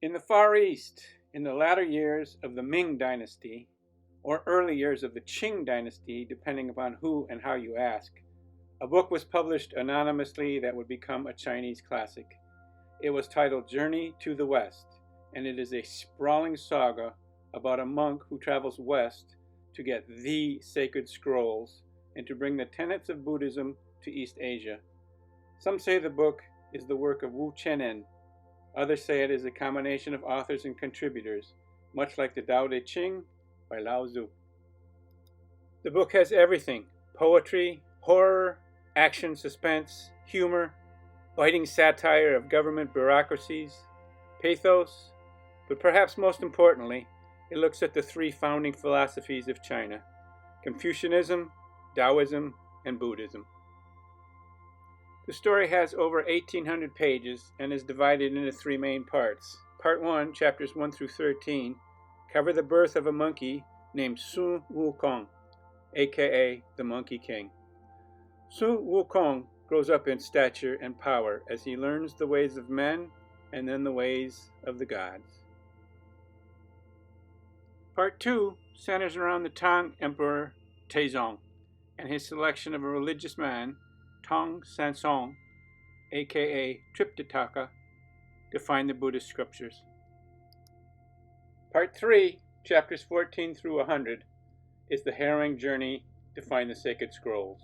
In the Far East, in the latter years of the Ming Dynasty, or early years of the Qing Dynasty, depending upon who and how you ask, a book was published anonymously that would become a Chinese classic. It was titled Journey to the West, and it is a sprawling saga about a monk who travels west to get the sacred scrolls and to bring the tenets of Buddhism to East Asia. Some say the book is the work of Wu Chenen. Others say it is a combination of authors and contributors, much like the Tao Te Ching by Lao Tzu. The book has everything: poetry, horror, action, suspense, humor, biting satire of government bureaucracies, pathos, but perhaps most importantly, it looks at the three founding philosophies of China: Confucianism, Taoism, and Buddhism. The story has over 1,800 pages and is divided into three main parts. Part 1, chapters 1 through 13, cover the birth of a monkey named Sun Wukong, aka the Monkey King. Sun Wukong grows up in stature and power as he learns the ways of men and then the ways of the gods. Part 2 centers around the Tang Emperor Taizong and his selection of a religious man, Tong Sansong, aka Tripitaka, to find the Buddhist scriptures. Part 3, chapters 14 through 100, is the harrowing journey to find the sacred scrolls.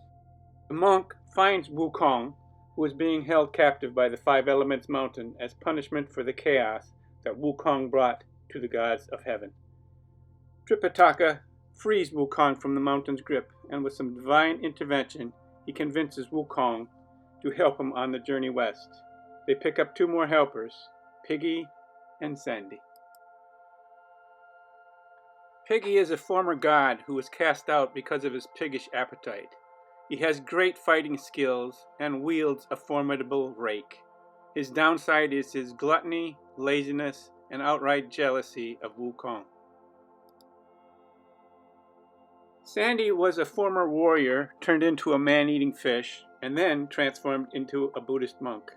The monk finds Wukong, who is being held captive by the Five Elements Mountain as punishment for the chaos that Wukong brought to the gods of heaven. Tripitaka frees Wukong from the mountain's grip, and with some divine intervention, he convinces Wukong to help him on the journey west. They pick up two more helpers, Piggy and Sandy. Piggy is a former god who was cast out because of his piggish appetite. He has great fighting skills and wields a formidable rake. His downside is his gluttony, laziness, and outright jealousy of Wukong. Sandy was a former warrior turned into a man-eating fish and then transformed into a Buddhist monk.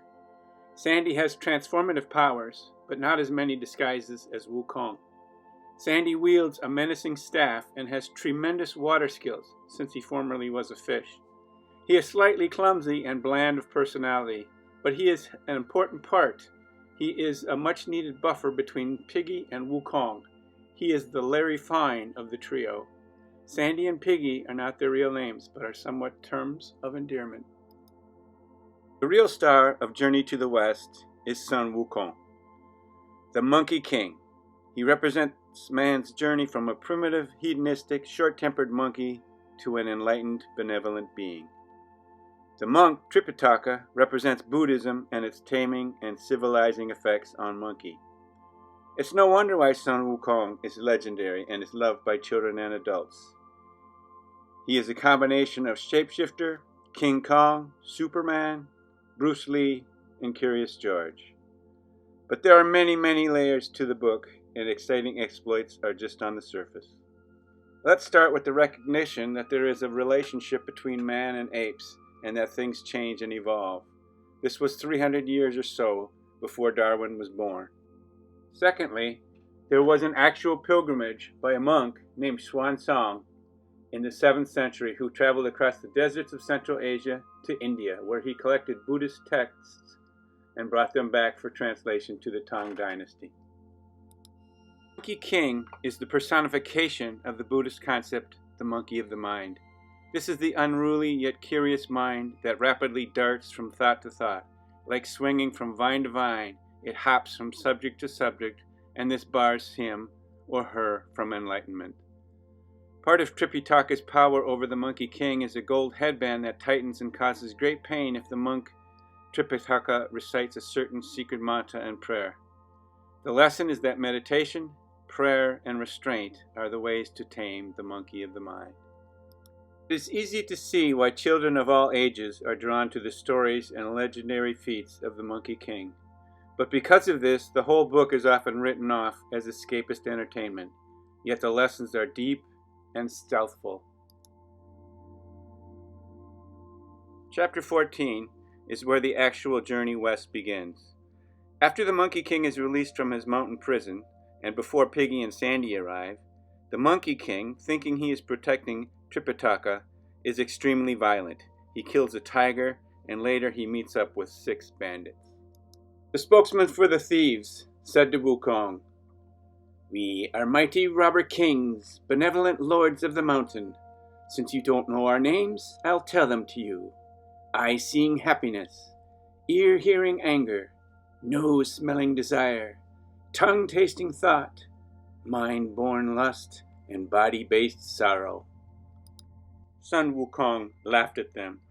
Sandy has transformative powers, but not as many disguises as Wukong. Sandy wields a menacing staff and has tremendous water skills since he formerly was a fish. He is slightly clumsy and bland of personality, but he is an important part. He is a much-needed buffer between Piggy and Wukong. He is the Larry Fine of the trio. Sandy and Piggy are not their real names, but are somewhat terms of endearment. The real star of Journey to the West is Sun Wukong, the Monkey King. He represents man's journey from a primitive, hedonistic, short-tempered monkey to an enlightened, benevolent being. The monk, Tripitaka, represents Buddhism and its taming and civilizing effects on monkey. It's no wonder why Sun Wukong is legendary and is loved by children and adults. He is a combination of shapeshifter, King Kong, Superman, Bruce Lee, and Curious George. But there are many, many layers to the book, and exciting exploits are just on the surface. Let's start with the recognition that there is a relationship between man and apes, and that things change and evolve. This was 300 years or so before Darwin was born. Secondly, there was an actual pilgrimage by a monk named Xuanzang in the 7th century who traveled across the deserts of Central Asia to India, where he collected Buddhist texts and brought them back for translation to the Tang Dynasty. Monkey King is the personification of the Buddhist concept, the monkey of the mind. This is the unruly yet curious mind that rapidly darts from thought to thought. Like swinging from vine to vine, it hops from subject to subject, and this bars him or her from enlightenment. Part of Tripitaka's power over the Monkey King is a gold headband that tightens and causes great pain if the monk Tripitaka recites a certain secret mantra and prayer. The lesson is that meditation, prayer, and restraint are the ways to tame the monkey of the mind. It is easy to see why children of all ages are drawn to the stories and legendary feats of the Monkey King. But because of this, the whole book is often written off as escapist entertainment, yet the lessons are deep and stealthful. Chapter 14 is where the actual journey west begins. After the Monkey King is released from his mountain prison, and before Piggy and Sandy arrive, the Monkey King, thinking he is protecting Tripitaka, is extremely violent. He kills a tiger, and later he meets up with 6 bandits. The spokesman for the thieves said to Wukong, "We are mighty robber kings, benevolent lords of the mountain. Since you don't know our names, I'll tell them to you. Eye-seeing happiness, ear-hearing anger, nose-smelling desire, tongue-tasting thought, mind-born lust, and body-based sorrow." Sun Wukong laughed at them.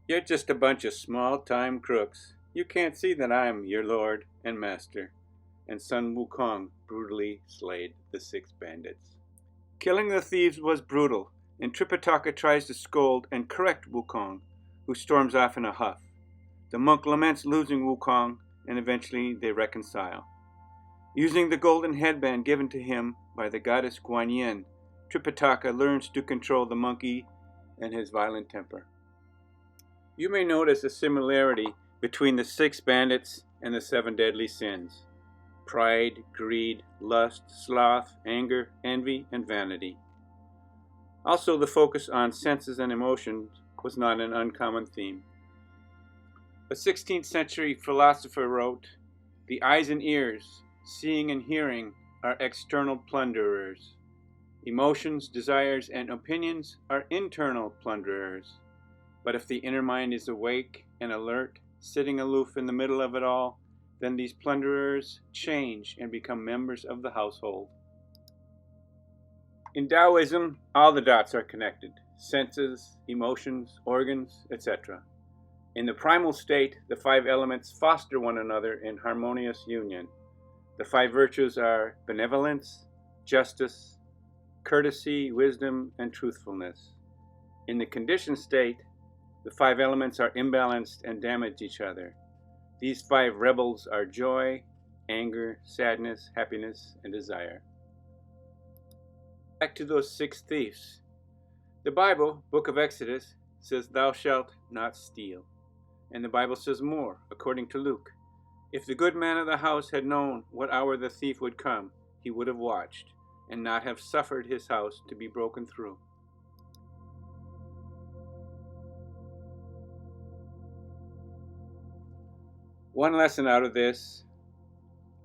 "You're just a bunch of small-time crooks. You can't see that I'm your lord and master." And Sun Wukong brutally slayed the 6 bandits. Killing the thieves was brutal, and Tripitaka tries to scold and correct Wukong, who storms off in a huff. The monk laments losing Wukong, and eventually they reconcile. Using the golden headband given to him by the goddess Guan Yin, Tripitaka learns to control the monkey and his violent temper. You may notice a similarity between the 6 bandits and the 7 deadly sins: pride, greed, lust, sloth, anger, envy, and vanity. Also, the focus on senses and emotions was not an uncommon theme. A 16th century philosopher wrote, "The eyes and ears, seeing and hearing, are external plunderers. Emotions, desires, and opinions are internal plunderers. But if the inner mind is awake and alert, sitting aloof in the middle of it all, then these plunderers change and become members of the household." In Taoism, all the dots are connected: senses, emotions, organs, etc. In the primal state, the 5 elements foster one another in harmonious union. The 5 virtues are benevolence, justice, courtesy, wisdom, and truthfulness. In the conditioned state, the 5 elements are imbalanced and damage each other. These 5 rebels are joy, anger, sadness, happiness, and desire. Back to those 6 thieves. The Bible, Book of Exodus, says, "Thou shalt not steal." And the Bible says more, according to Luke. "If the good man of the house had known what hour the thief would come, he would have watched, and not have suffered his house to be broken through." One lesson out of this: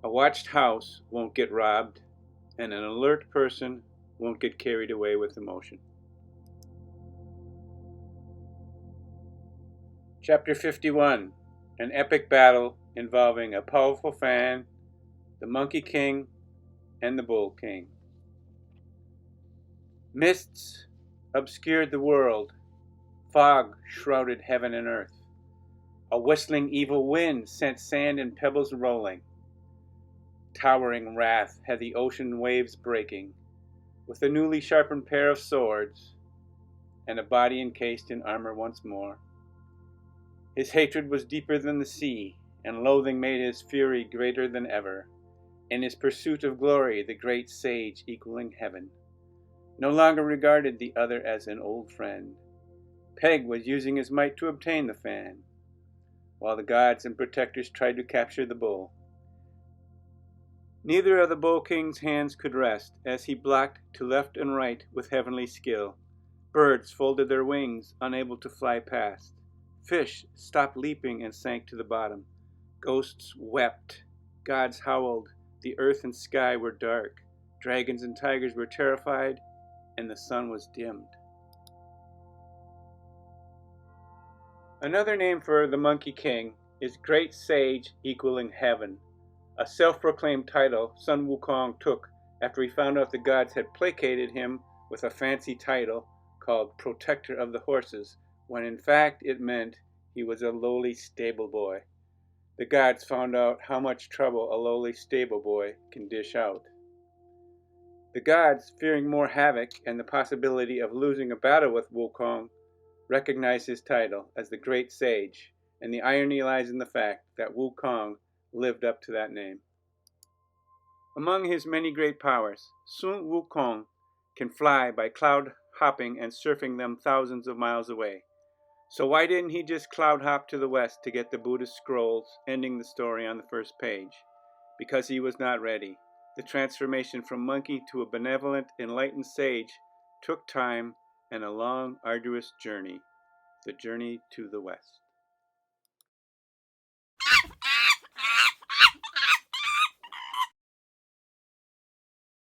a watched house won't get robbed, and an alert person won't get carried away with emotion. Chapter 51, an epic battle involving a powerful fan, the Monkey King, and the Bull King. Mists obscured the world. Fog shrouded heaven and earth. A whistling evil wind sent sand and pebbles rolling. Towering wrath had the ocean waves breaking, with a newly sharpened pair of swords, and a body encased in armor once more. His hatred was deeper than the sea, and loathing made his fury greater than ever. In his pursuit of glory, the great sage, equaling heaven, no longer regarded the other as an old friend. Peg was using his might to obtain the fan, while the gods and protectors tried to capture the bull. Neither of the Bull King's hands could rest, as he blocked to left and right with heavenly skill. Birds folded their wings, unable to fly past. Fish stopped leaping and sank to the bottom. Ghosts wept. Gods howled. The earth and sky were dark. Dragons and tigers were terrified, and the sun was dimmed. Another name for the Monkey King is Great Sage equaling Heaven, a self-proclaimed title Sun Wukong took after he found out the gods had placated him with a fancy title called Protector of the Horses, when in fact it meant he was a lowly stable boy. The gods found out how much trouble a lowly stable boy can dish out. The gods, fearing more havoc and the possibility of losing a battle with Wukong, recognized his title as the Great Sage, and the irony lies in the fact that Wukong lived up to that name. Among his many great powers, Sun Wukong can fly by cloud hopping and surfing them thousands of miles away. So why didn't he just cloud hop to the west to get the Buddhist scrolls, ending the story on the first page? Because he was not ready. The transformation from monkey to a benevolent, enlightened sage took time and a long, arduous journey, the journey to the west.